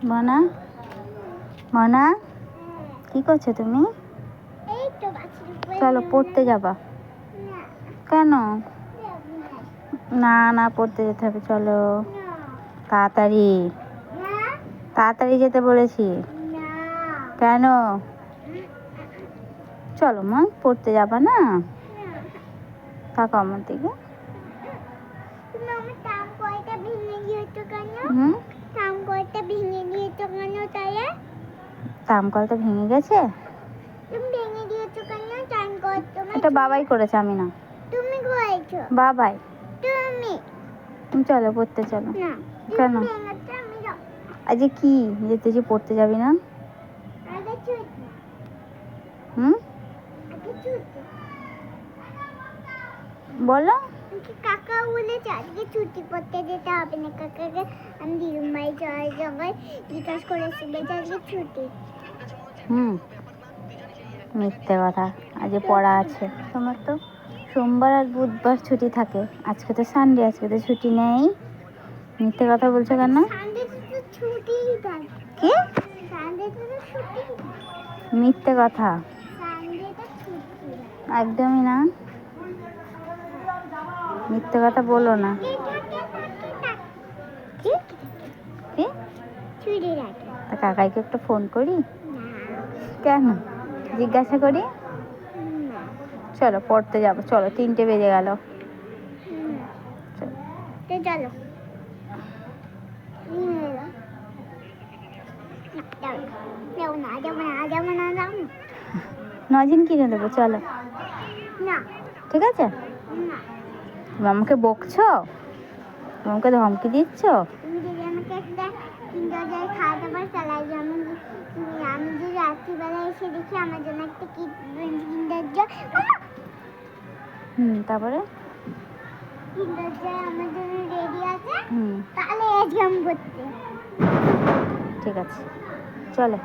মনা, মনা, কি করছো তুমি? চলো পড়তে যাবা। কেন? না না, পড়তে যেতে হবে, চলো তাড়াতাড়ি, তাড়াতাড়ি যেতে বলেছি। কেন? চলো মা, পড়তে যাবা না? থাকো আমার দিকে। তাম কলটা ভেঙে গেছে? এটা বাবাই করেছে, আমি না। তুমি করেছো? বাবাই। তুমি চলো পড়তে চলো। কেন? আজকে কি যেতে যে পড়তে যাবি না? হুম, বলো। কাকা বলেছে আজকে ছুটি পড়তে যেতে হবে না। কাকাকে আমি দিদিমাই সঙ্গে জিজ্ঞাসা করেছি, বেটা আজকে ছুটি। মিথ্যে কথা, আজকে পড়া আছে। তোমার তো সোমবার আর বুধবার ছুটি থাকে, আজকে তো সানডে, আজকে তো ছুটি নেই। মিথ্যে কথা বলছো কেন? কি মিথ্যে কথা? একদমই না, মিথ্যে কথা বলো না। কি কি তা কাকাইকে একটা ফোন করি? কেন? জিজ্ঞাসা করি। চলো পড়তে যাবো, চলো 3টে বেজে গেল। চলো নজিন কিনে দেবো, চলো। না, ঠিক আছে। তুমি আমাকে বকছো? তুমি আমাকে ধমকি দিচ্ছ? তুমি যদি আমাকে একটা কিন্ডার জয় খাওয়াতে পারো তাহলে আমি যদি রাত্রিবেলা এসে দেখি আমার জন্য একটা কিন্ডার জয়, তারপরে কিন্ডার জয় আমার জন্য রেডি আছে, তাহলে আজকে আমি পড়তে। ঠিক আছে, চলো।